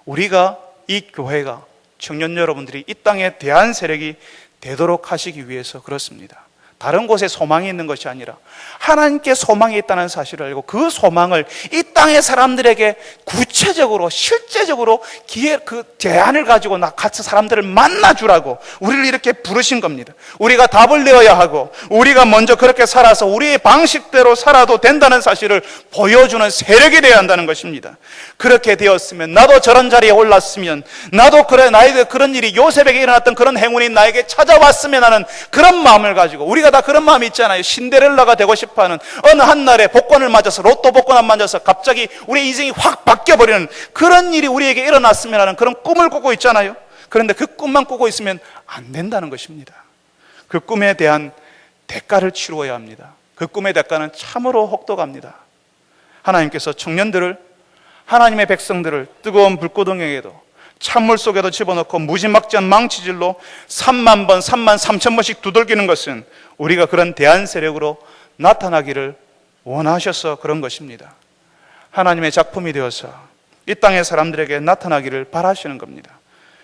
우리가, 이 교회가, 청년 여러분들이 이 땅에 대안 세력이 되도록 하시기 위해서 그렇습니다. 다른 곳에 소망이 있는 것이 아니라 하나님께 소망이 있다는 사실을 알고 그 소망을 이 땅의 사람들에게 구체적으로 실제적으로 그 제안을 가지고 같이 사람들을 만나주라고 우리를 이렇게 부르신 겁니다. 우리가 답을 내어야 하고 우리가 먼저 그렇게 살아서 우리의 방식대로 살아도 된다는 사실을 보여주는 세력이 되어야 한다는 것입니다. 그렇게 되었으면, 나도 저런 자리에 올랐으면, 나도 그래, 나에게 그런 일이, 요셉에게 일어났던 그런 행운이 나에게 찾아왔으면 하는 그런 마음을 가지고, 우리가 다 그런 마음이 있잖아요. 신데렐라가 되고 싶어하는, 어느 한날에 복권을 맞아서, 로또 복권 안 맞아서 갑자기 우리 인생이 확 바뀌어버리는 그런 일이 우리에게 일어났으면 하는 그런 꿈을 꾸고 있잖아요. 그런데 그 꿈만 꾸고 있으면 안 된다는 것입니다. 그 꿈에 대한 대가를 치루어야 합니다. 그 꿈의 대가는 참으로 혹독합니다. 하나님께서 청년들을, 하나님의 백성들을 뜨거운 불구덩이에도 찬물 속에도 집어넣고 무지막지한 망치질로 3만 번, 3만 3천 번씩 두들기는 것은 우리가 그런 대안 세력으로 나타나기를 원하셔서 그런 것입니다. 하나님의 작품이 되어서 이 땅의 사람들에게 나타나기를 바라시는 겁니다.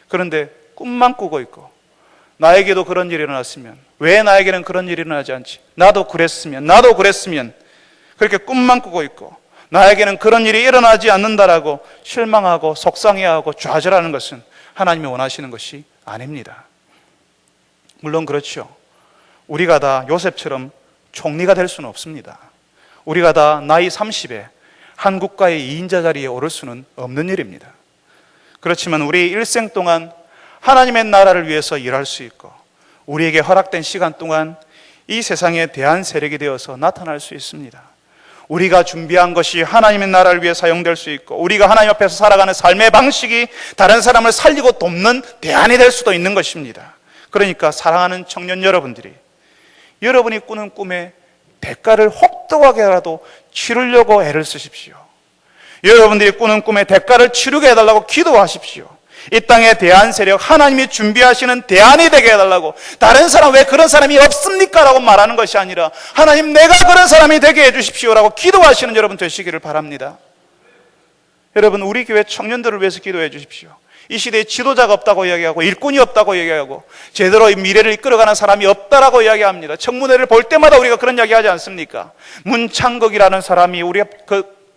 그런데 꿈만 꾸고 있고, 나에게도 그런 일이 일어났으면, 왜 나에게는 그런 일이 일어나지 않지? 나도 그랬으면 그렇게 꿈만 꾸고 있고, 나에게는 그런 일이 일어나지 않는다라고 실망하고 속상해하고 좌절하는 것은 하나님이 원하시는 것이 아닙니다. 물론 그렇죠. 우리가 다 요셉처럼 총리가 될 수는 없습니다. 우리가 다 나이 30에 한 국가의 2인자 자리에 오를 수는 없는 일입니다. 그렇지만 우리 일생 동안 하나님의 나라를 위해서 일할 수 있고, 우리에게 허락된 시간 동안 이 세상에 대한 세력이 되어서 나타날 수 있습니다. 우리가 준비한 것이 하나님의 나라를 위해 사용될 수 있고, 우리가 하나님 앞에서 살아가는 삶의 방식이 다른 사람을 살리고 돕는 대안이 될 수도 있는 것입니다. 그러니까 사랑하는 청년 여러분들이, 여러분이 꾸는 꿈에 대가를 혹독하게라도 치르려고 애를 쓰십시오. 여러분들이 꾸는 꿈에 대가를 치르게 해달라고 기도하십시오. 이 땅의 대안 세력, 하나님이 준비하시는 대안이 되게 해달라고. 다른 사람, 왜 그런 사람이 없습니까? 라고 말하는 것이 아니라, 하나님 내가 그런 사람이 되게 해주십시오 라고 기도하시는 여러분 되시기를 바랍니다. 여러분, 우리 교회 청년들을 위해서 기도해 주십시오. 이 시대에 지도자가 없다고 이야기하고, 일꾼이 없다고 이야기하고, 제대로 미래를 이끌어가는 사람이 없다라고 이야기합니다. 청문회를 볼 때마다 우리가 그런 이야기하지 않습니까? 문창극이라는 사람이 우리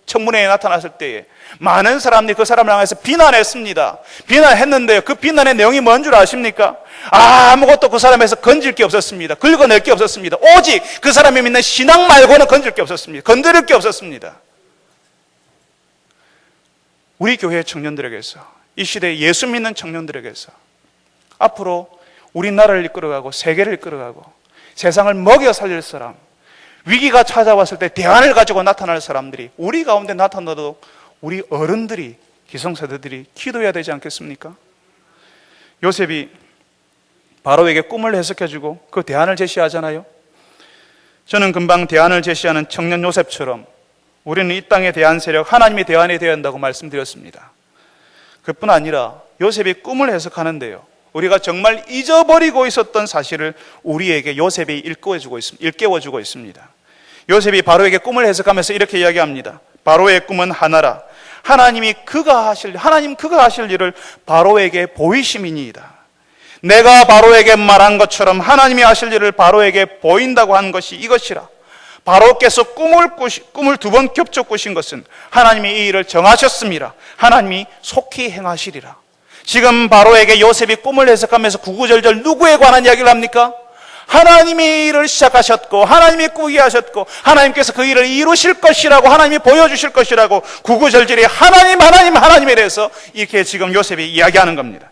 청문회에 나타났을 때에 많은 사람들이 그 사람을 향해서 비난했습니다. 비난했는데요, 그 비난의 내용이 뭔 줄 아십니까? 아무것도 그 사람에서 건질 게 없었습니다. 긁어낼 게 없었습니다. 오직 그 사람이 믿는 신앙 말고는 건질 게 없었습니다. 건드릴 게 없었습니다. 우리 교회 청년들에게서, 이 시대에 예수 믿는 청년들에게서 앞으로 우리나라를 이끌어가고 세계를 이끌어가고 세상을 먹여 살릴 사람, 위기가 찾아왔을 때 대안을 가지고 나타날 사람들이 우리 가운데 나타나도 우리 어른들이, 기성세대들이 기도해야 되지 않겠습니까? 요셉이 바로에게 꿈을 해석해주고 그 대안을 제시하잖아요. 저는 금방 대안을 제시하는 청년 요셉처럼 우리는 이 땅의 대안 세력, 하나님의 대안이 되어야 한다고 말씀드렸습니다. 그뿐 아니라 요셉이 꿈을 해석하는데요, 우리가 정말 잊어버리고 있었던 사실을 우리에게 요셉이 일깨워주고 있습니다. 요셉이 바로에게 꿈을 해석하면서 이렇게 이야기합니다. 바로의 꿈은 하나라. 하나님 그가 하실 일을 바로에게 보이심이니이다. 내가 바로에게 말한 것처럼 하나님이 하실 일을 바로에게 보인다고 한 것이 이것이라. 바로께서 꿈을 두 번 겹쳐 꾸신 것은 하나님이 이 일을 정하셨습니다. 하나님이 속히 행하시리라. 지금 바로에게 요셉이 꿈을 해석하면서 구구절절 누구에 관한 이야기를 합니까? 하나님이 일을 시작하셨고, 하나님이 꾸게 하셨고, 하나님께서 그 일을 이루실 것이라고, 하나님이 보여주실 것이라고 구구절절이 하나님에 대해서 이렇게 지금 요셉이 이야기하는 겁니다.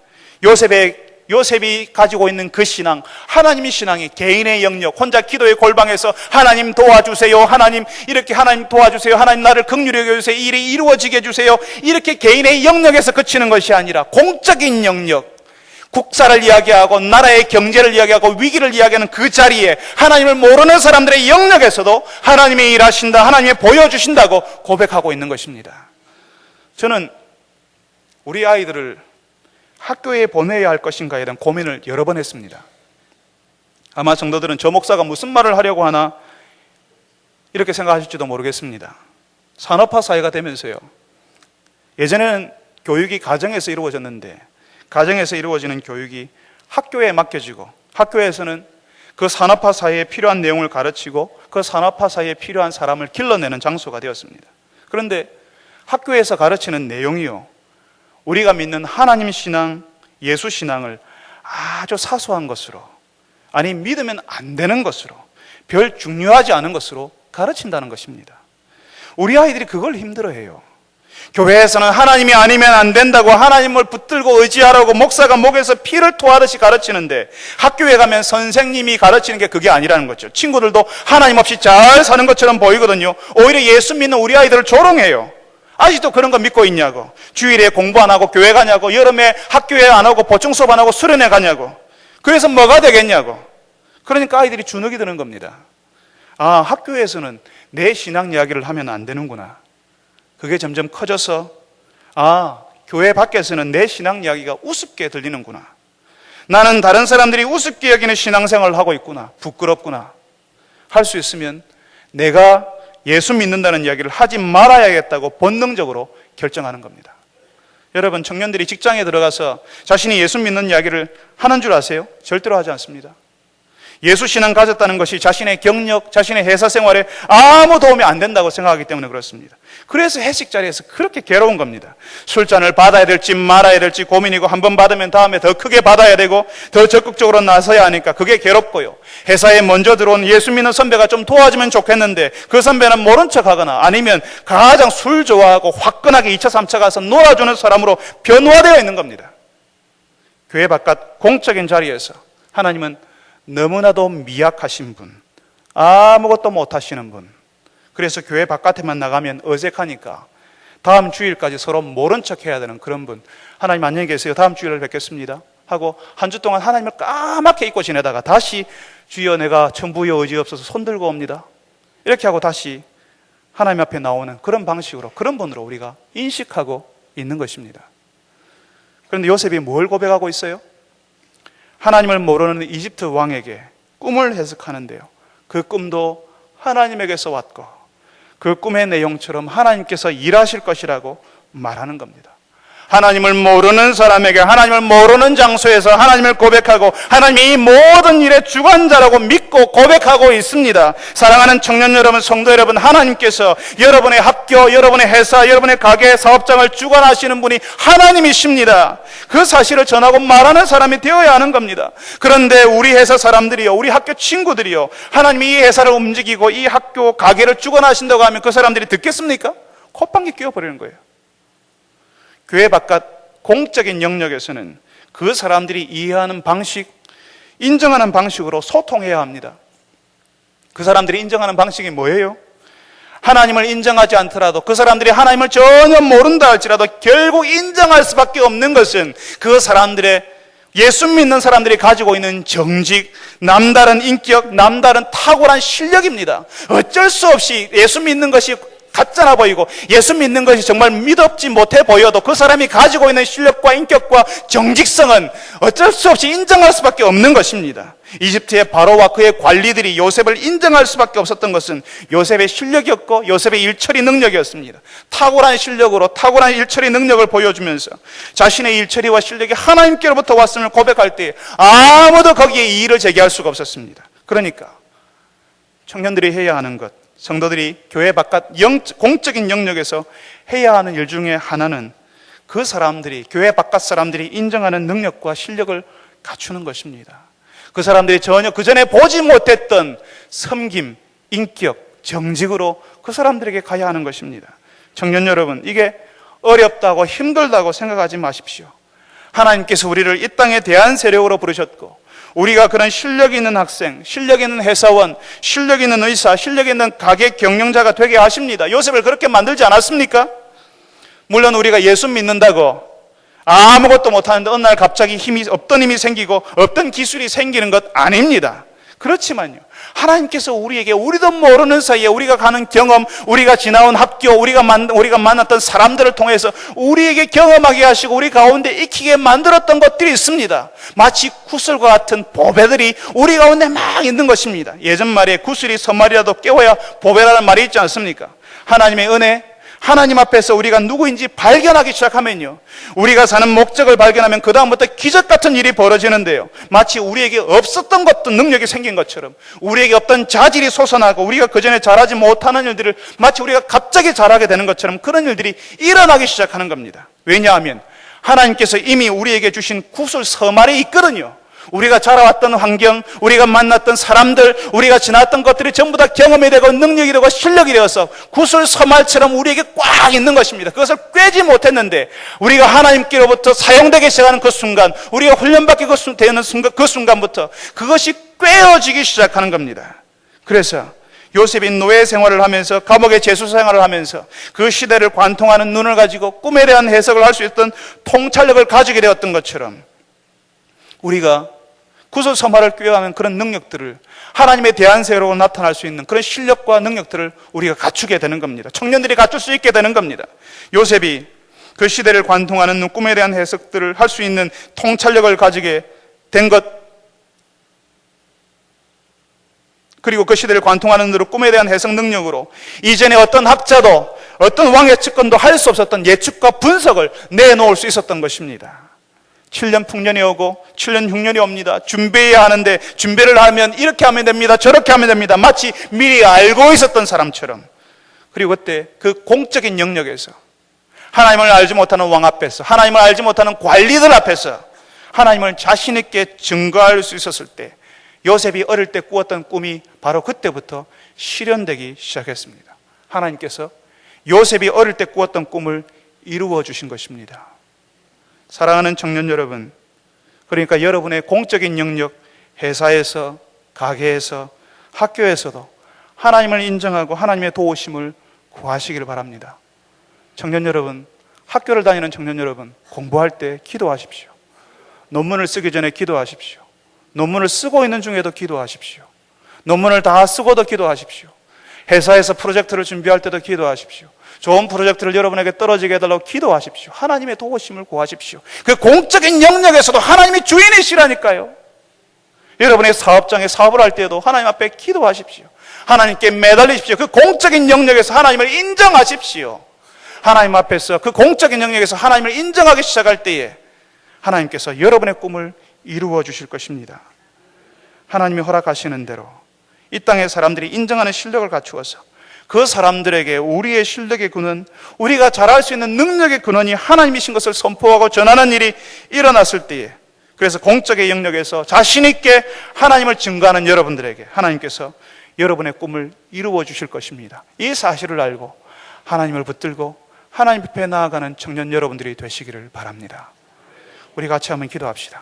요셉이 가지고 있는 그 신앙, 하나님의 신앙이 개인의 영역, 혼자 기도의 골방에서 하나님 도와주세요, 하나님 이렇게 하나님 도와주세요, 하나님 나를 긍휼히 여겨주세요, 이 일이 이루어지게 해주세요, 이렇게 개인의 영역에서 그치는 것이 아니라 공적인 영역, 국사를 이야기하고 나라의 경제를 이야기하고 위기를 이야기하는 그 자리에 하나님을 모르는 사람들의 영역에서도 하나님이 일하신다, 하나님이 보여주신다고 고백하고 있는 것입니다. 저는 우리 아이들을 학교에 보내야 할 것인가에 대한 고민을 여러 번 했습니다. 아마 성도들은 저 목사가 무슨 말을 하려고 하나 이렇게 생각하실지도 모르겠습니다. 산업화 사회가 되면서요, 예전에는 교육이 가정에서 이루어졌는데 가정에서 이루어지는 교육이 학교에 맡겨지고, 학교에서는 그 산업화 사회에 필요한 내용을 가르치고 그 산업화 사회에 필요한 사람을 길러내는 장소가 되었습니다. 그런데 학교에서 가르치는 내용이요, 우리가 믿는 하나님 신앙, 예수 신앙을 아주 사소한 것으로, 아니 믿으면 안 되는 것으로, 별 중요하지 않은 것으로 가르친다는 것입니다. 우리 아이들이 그걸 힘들어해요. 교회에서는 하나님이 아니면 안 된다고 하나님을 붙들고 의지하라고 목사가 목에서 피를 토하듯이 가르치는데, 학교에 가면 선생님이 가르치는 게 그게 아니라는 거죠. 친구들도 하나님 없이 잘 사는 것처럼 보이거든요. 오히려 예수 믿는 우리 아이들을 조롱해요. 아직도 그런 거 믿고 있냐고, 주일에 공부 안 하고 교회 가냐고, 여름에 학교에 안 오고 보충 수업 안 하고 수련회 가냐고, 그래서 뭐가 되겠냐고. 그러니까 아이들이 주눅이 드는 겁니다. 아, 학교에서는 내 신앙 이야기를 하면 안 되는구나. 그게 점점 커져서 교회 밖에서는 내 신앙 이야기가 우습게 들리는구나. 나는 다른 사람들이 우습게 여기는 신앙생활을 하고 있구나. 부끄럽구나. 할 수 있으면 내가 예수 믿는다는 이야기를 하지 말아야겠다고 본능적으로 결정하는 겁니다. 여러분, 청년들이 직장에 들어가서 자신이 예수 믿는 이야기를 하는 줄 아세요? 절대로 하지 않습니다. 예수 신앙 가졌다는 것이 자신의 경력, 자신의 회사 생활에 아무 도움이 안 된다고 생각하기 때문에 그렇습니다. 그래서 회식 자리에서 그렇게 괴로운 겁니다. 술잔을 받아야 될지 말아야 될지 고민이고, 한 번 받으면 다음에 더 크게 받아야 되고 더 적극적으로 나서야 하니까 그게 괴롭고요. 회사에 먼저 들어온 예수 믿는 선배가 좀 도와주면 좋겠는데 그 선배는 모른 척하거나 아니면 가장 술 좋아하고 화끈하게 2차 3차 가서 놀아주는 사람으로 변화되어 있는 겁니다. 교회 바깥 공적인 자리에서 하나님은 너무나도 미약하신 분, 아무것도 못하시는 분, 그래서 교회 바깥에만 나가면 어색하니까 다음 주일까지 서로 모른 척 해야 되는 그런 분, 하나님 안녕히 계세요, 다음 주일에 뵙겠습니다 하고 한 주 동안 하나님을 까맣게 잊고 지내다가 다시 주여 내가 천부여 의지 없어서 손 들고 옵니다 이렇게 하고 다시 하나님 앞에 나오는 그런 방식으로, 그런 분으로 우리가 인식하고 있는 것입니다. 그런데 요셉이 뭘 고백하고 있어요? 하나님을 모르는 이집트 왕에게 꿈을 해석하는데요, 그 꿈도 하나님에게서 왔고 그 꿈의 내용처럼 하나님께서 일하실 것이라고 말하는 겁니다. 하나님을 모르는 사람에게 하나님을 모르는 장소에서 하나님을 고백하고 하나님이 이 모든 일의 주관자라고 믿고 고백하고 있습니다. 사랑하는 청년 여러분, 성도 여러분, 하나님께서 여러분의 학교, 여러분의 회사, 여러분의 가게, 사업장을 주관하시는 분이 하나님이십니다. 그 사실을 전하고 말하는 사람이 되어야 하는 겁니다. 그런데 우리 회사 사람들이요, 우리 학교 친구들이요, 하나님이 이 회사를 움직이고 이 학교, 가게를 주관하신다고 하면 그 사람들이 듣겠습니까? 콧방귀 뀌어버리는 거예요. 교회 바깥 공적인 영역에서는 그 사람들이 이해하는 방식, 인정하는 방식으로 소통해야 합니다. 그 사람들이 인정하는 방식이 뭐예요? 하나님을 인정하지 않더라도, 그 사람들이 하나님을 전혀 모른다 할지라도 결국 인정할 수밖에 없는 것은 그 사람들의, 예수 믿는 사람들이 가지고 있는 정직, 남다른 인격, 남다른 탁월한 실력입니다. 어쩔 수 없이 예수 믿는 것이 가짜나 보이고 예수 믿는 것이 정말 믿업지 못해 보여도 그 사람이 가지고 있는 실력과 인격과 정직성은 어쩔 수 없이 인정할 수밖에 없는 것입니다. 이집트의 바로와 그의 관리들이 요셉을 인정할 수밖에 없었던 것은 요셉의 실력이었고 요셉의 일처리 능력이었습니다. 탁월한 실력으로 탁월한 일처리 능력을 보여주면서 자신의 일처리와 실력이 하나님께로부터 왔음을 고백할 때 아무도 거기에 이의를 제기할 수가 없었습니다. 그러니까 청년들이 해야 하는 것, 성도들이 교회 바깥 공적인 영역에서 해야 하는 일 중에 하나는 그 사람들이, 교회 바깥 사람들이 인정하는 능력과 실력을 갖추는 것입니다. 그 사람들이 전혀 그 전에 보지 못했던 섬김, 인격, 정직으로 그 사람들에게 가야 하는 것입니다. 청년 여러분, 이게 어렵다고 힘들다고 생각하지 마십시오. 하나님께서 우리를 이 땅에 대한 세력으로 부르셨고 우리가 그런 실력 있는 학생, 실력 있는 회사원, 실력 있는 의사, 실력 있는 가게 경영자가 되게 하십니다. 요셉을 그렇게 만들지 않았습니까? 물론 우리가 예수 믿는다고 아무것도 못하는데 어느 날 갑자기 없던 힘이 생기고 없던 기술이 생기는 것 아닙니다. 그렇지만요, 하나님께서 우리에게, 우리도 모르는 사이에 우리가 가는 경험, 우리가 지나온 학교, 우리가 만났던 사람들을 통해서 우리에게 경험하게 하시고 우리 가운데 익히게 만들었던 것들이 있습니다. 마치 구슬과 같은 보배들이 우리 가운데 막 있는 것입니다. 예전 말에 구슬이 선말이라도 깨워야 보배라는 말이 있지 않습니까? 하나님의 은혜, 하나님 앞에서 우리가 누구인지 발견하기 시작하면요, 우리가 사는 목적을 발견하면 그 다음부터 기적 같은 일이 벌어지는데요, 마치 우리에게 없었던 것도 능력이 생긴 것처럼, 우리에게 없던 자질이 솟아나고 우리가 그전에 잘하지 못하는 일들을 마치 우리가 갑자기 잘하게 되는 것처럼 그런 일들이 일어나기 시작하는 겁니다. 왜냐하면 하나님께서 이미 우리에게 주신 구슬 서말이 있거든요. 우리가 자라왔던 환경, 우리가 만났던 사람들, 우리가 지났던 것들이 전부 다 경험이 되고 능력이 되고 실력이 되어서 구슬 서말처럼 우리에게 꽉 있는 것입니다. 그것을 꿰지 못했는데 우리가 하나님께로부터 사용되기 시작하는 그 순간, 우리가 훈련받게 되는 그 순간부터 그것이 꿰어지기 시작하는 겁니다. 그래서 요셉이 노예 생활을 하면서, 감옥의 재수 생활을 하면서 그 시대를 관통하는 눈을 가지고 꿈에 대한 해석을 할 수 있던 통찰력을 가지게 되었던 것처럼 우리가 구설 서말을 꾀하는 그런 능력들을 하나님의 대안세로 나타날 수 있는 그런 실력과 능력들을 우리가 갖추게 되는 겁니다. 청년들이 갖출 수 있게 되는 겁니다. 요셉이 그 시대를 관통하는 꿈에 대한 해석들을 할 수 있는 통찰력을 가지게 된 것, 그리고 그 시대를 관통하는 대로 꿈에 대한 해석 능력으로 이전에 어떤 학자도 어떤 왕의 측근도 할 수 없었던 예측과 분석을 내놓을 수 있었던 것입니다. 7년 풍년이 오고 7년 흉년이 옵니다. 준비해야 하는데 준비를 하면 이렇게 하면 됩니다. 저렇게 하면 됩니다. 마치 미리 알고 있었던 사람처럼. 그리고 그때 그 공적인 영역에서 하나님을 알지 못하는 왕 앞에서, 하나님을 알지 못하는 관리들 앞에서 하나님을 자신 있게 증거할 수 있었을 때 요셉이 어릴 때 꾸었던 꿈이 바로 그때부터 실현되기 시작했습니다. 하나님께서 요셉이 어릴 때 꾸었던 꿈을 이루어 주신 것입니다. 사랑하는 청년 여러분, 그러니까 여러분의 공적인 영역, 회사에서, 가게에서, 학교에서도 하나님을 인정하고 하나님의 도우심을 구하시기를 바랍니다. 청년 여러분, 학교를 다니는 청년 여러분, 공부할 때 기도하십시오. 논문을 쓰기 전에 기도하십시오. 논문을 쓰고 있는 중에도 기도하십시오. 논문을 다 쓰고도 기도하십시오. 회사에서 프로젝트를 준비할 때도 기도하십시오. 좋은 프로젝트를 여러분에게 떨어지게 해달라고 기도하십시오. 하나님의 도우심을 구하십시오. 그 공적인 영역에서도 하나님이 주인이시라니까요. 여러분의 사업장에 사업을 할 때도 하나님 앞에 기도하십시오. 하나님께 매달리십시오. 그 공적인 영역에서 하나님을 인정하십시오. 하나님 앞에서 그 공적인 영역에서 하나님을 인정하기 시작할 때에 하나님께서 여러분의 꿈을 이루어 주실 것입니다. 하나님이 허락하시는 대로 이 땅의 사람들이 인정하는 실력을 갖추어서 그 사람들에게 우리의 실력의 근원, 우리가 잘할 수 있는 능력의 근원이 하나님이신 것을 선포하고 전하는 일이 일어났을 때에, 그래서 공적인 영역에서 자신 있게 하나님을 증거하는 여러분들에게 하나님께서 여러분의 꿈을 이루어 주실 것입니다. 이 사실을 알고 하나님을 붙들고 하나님 앞에 나아가는 청년 여러분들이 되시기를 바랍니다. 우리 같이 한번 기도합시다.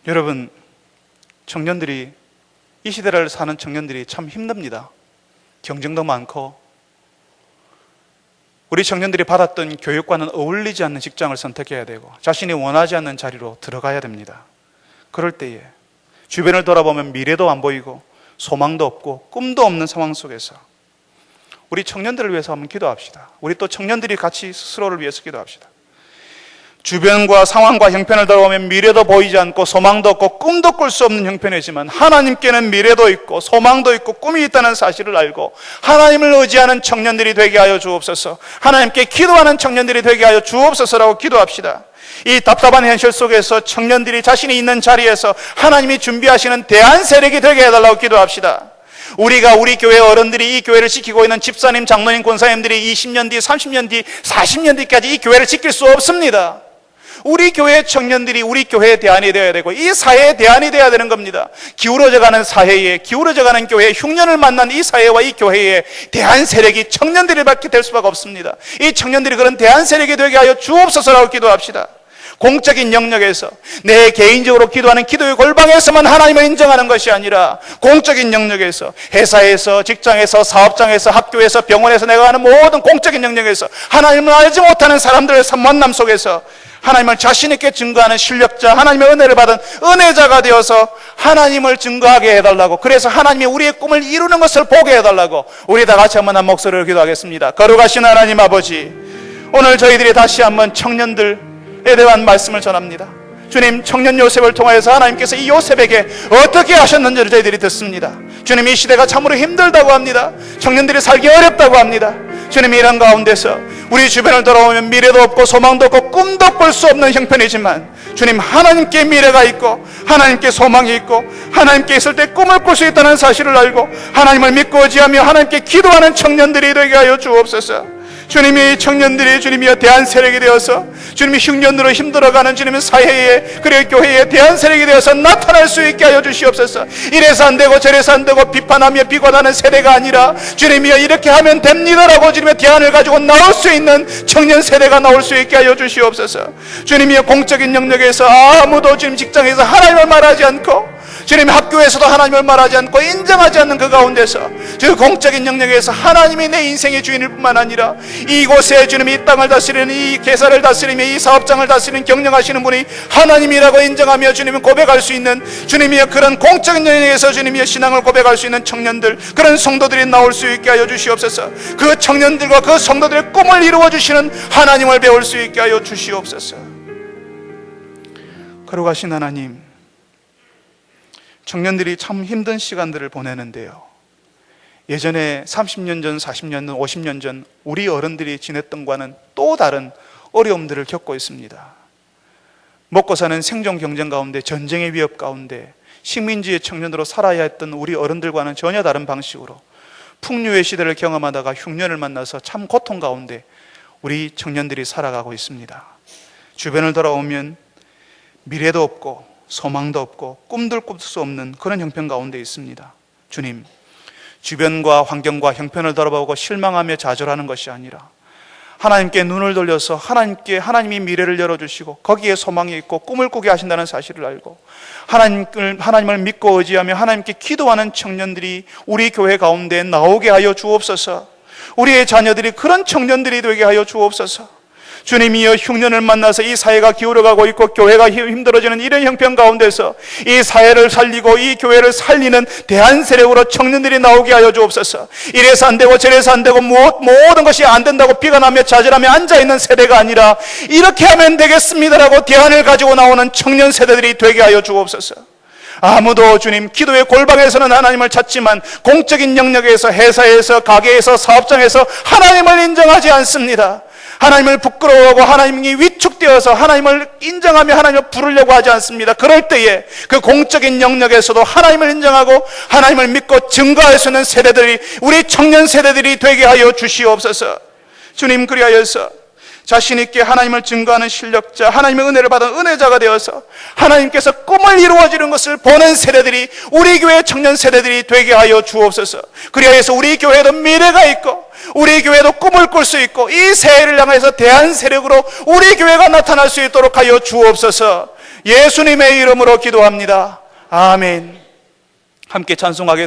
여러분, 청년들이, 이 시대를 사는 청년들이 참 힘듭니다. 경쟁도 많고 우리 청년들이 받았던 교육과는 어울리지 않는 직장을 선택해야 되고 자신이 원하지 않는 자리로 들어가야 됩니다. 그럴 때에 주변을 돌아보면 미래도 안 보이고 소망도 없고 꿈도 없는 상황 속에서 우리 청년들을 위해서 한번 기도합시다. 우리 또 청년들이 같이 스스로를 위해서 기도합시다. 주변과 상황과 형편을 돌아보면 미래도 보이지 않고 소망도 없고 꿈도 꿀 수 없는 형편이지만 하나님께는 미래도 있고 소망도 있고 꿈이 있다는 사실을 알고 하나님을 의지하는 청년들이 되게 하여 주옵소서. 하나님께 기도하는 청년들이 되게 하여 주옵소서라고 기도합시다. 이 답답한 현실 속에서 청년들이 자신이 있는 자리에서 하나님이 준비하시는 대안 세력이 되게 해달라고 기도합시다. 우리가 우리 교회 어른들이 이 교회를 지키고 있는 집사님, 장로님, 권사님들이 20년 뒤, 30년 뒤, 40년 뒤까지 이 교회를 지킬 수 없습니다. 우리 교회 청년들이 우리 교회의 대안이 되어야 되고 이 사회의 대안이 되어야 되는 겁니다. 기울어져가는 사회에, 기울어져가는 교회에, 흉년을 만난 이 사회와 이 교회에 대안 세력이 청년들이 받게 될 수밖에 없습니다. 이 청년들이 그런 대안 세력이 되게 하여 주옵소서라고 기도합시다. 공적인 영역에서 내 개인적으로 기도하는 기도의 골방에서만 하나님을 인정하는 것이 아니라 공적인 영역에서, 회사에서, 직장에서, 사업장에서, 학교에서, 병원에서 내가 하는 모든 공적인 영역에서 하나님을 알지 못하는 사람들의 만남 속에서 하나님을 자신 있게 증거하는 실력자, 하나님의 은혜를 받은 은혜자가 되어서 하나님을 증거하게 해달라고, 그래서 하나님이 우리의 꿈을 이루는 것을 보게 해달라고 우리 다 같이 한번 한 목소리로 기도하겠습니다. 거룩하신 하나님 아버지, 오늘 저희들이 다시 한번 청년들에 대한 말씀을 전합니다. 주님, 청년 요셉을 통하여서 하나님께서 이 요셉에게 어떻게 하셨는지를 저희들이 듣습니다. 주님, 이 시대가 참으로 힘들다고 합니다. 청년들이 살기 어렵다고 합니다. 주님, 이런 가운데서 우리 주변을 돌아보면 미래도 없고 소망도 없고 꿈도 꿀 수 없는 형편이지만 주님, 하나님께 미래가 있고 하나님께 소망이 있고 하나님께 있을 때 꿈을 꿀 수 있다는 사실을 알고 하나님을 믿고 의지하며 하나님께 기도하는 청년들이 되게 하여 주옵소서. 주님이 청년들이 주님이여 대안 세력이 되어서 주님이 흉년으로 힘들어가는 주님의 사회에, 그리고 교회에 대안 세력이 되어서 나타날 수 있게 하여 주시옵소서. 이래서 안 되고 저래서 안 되고 비판하며 비관하는 세대가 아니라 주님이여 이렇게 하면 됩니다라고 주님의 대안을 가지고 나올 수 있는 청년 세대가 나올 수 있게 하여 주시옵소서. 주님이여 공적인 영역에서 아무도 주님 직장에서 하나님을 말하지 않고 주님, 학교에서도 하나님을 말하지 않고 인정하지 않는 그 가운데서 저 공적인 영역에서 하나님이 내 인생의 주인일 뿐만 아니라 이곳에 주님 이 땅을 다스리는, 이 계사를 다스리며 이 사업장을 다스리는 경영하시는 분이 하나님이라고 인정하며 주님을 고백할 수 있는, 주님이여 그런 공적인 영역에서 주님이여 신앙을 고백할 수 있는 청년들, 그런 성도들이 나올 수 있게 하여 주시옵소서. 그 청년들과 그 성도들의 꿈을 이루어 주시는 하나님을 배울 수 있게 하여 주시옵소서. 거룩하신 하나님, 청년들이 참 힘든 시간들을 보내는데요, 예전에 30년 전, 40년 전, 50년 전 우리 어른들이 지냈던 과는 또 다른 어려움들을 겪고 있습니다. 먹고 사는 생존 경쟁 가운데, 전쟁의 위협 가운데 식민지의 청년으로 살아야 했던 우리 어른들과는 전혀 다른 방식으로 풍류의 시대를 경험하다가 흉년을 만나서 참 고통 가운데 우리 청년들이 살아가고 있습니다. 주변을 돌아오면 미래도 없고 소망도 없고 꿈도 꿀 수 없는 그런 형편 가운데 있습니다. 주님, 주변과 환경과 형편을 돌아보고 실망하며 좌절하는 것이 아니라 하나님께 눈을 돌려서 하나님이 미래를 열어주시고 거기에 소망이 있고 꿈을 꾸게 하신다는 사실을 알고 하나님을 믿고 의지하며 하나님께 기도하는 청년들이 우리 교회 가운데 나오게 하여 주옵소서. 우리의 자녀들이 그런 청년들이 되게 하여 주옵소서. 주님이여, 흉년을 만나서 이 사회가 기울어가고 있고 교회가 힘들어지는 이런 형편 가운데서 이 사회를 살리고 이 교회를 살리는 대한 세력으로 청년들이 나오게 하여 주옵소서. 이래서 안 되고 저래서 안 되고 모든 것이 안 된다고 비관하며 좌절하며 앉아있는 세대가 아니라 이렇게 하면 되겠습니다라고 대안을 가지고 나오는 청년 세대들이 되게 하여 주옵소서. 아무도 주님, 기도의 골방에서는 하나님을 찾지만 공적인 영역에서, 회사에서, 가게에서, 사업장에서 하나님을 인정하지 않습니다. 하나님을 부끄러워하고 하나님이 위축되어서 하나님을 인정하며 하나님을 부르려고 하지 않습니다. 그럴 때에 그 공적인 영역에서도 하나님을 인정하고 하나님을 믿고 증거할 수 있는 세대들이, 우리 청년 세대들이 되게 하여 주시옵소서. 주님, 그리하여서 자신 있게 하나님을 증거하는 실력자, 하나님의 은혜를 받은 은혜자가 되어서 하나님께서 꿈을 이루어지는 것을 보는 세대들이, 우리 교회 청년 세대들이 되게 하여 주옵소서. 그리하여서 우리 교회도 미래가 있고 우리 교회도 꿈을 꿀 수 있고 이 세대를 향해서 대한 세력으로 우리 교회가 나타날 수 있도록 하여 주옵소서. 예수님의 이름으로 기도합니다. 아멘. 함께 찬송하겠습니다.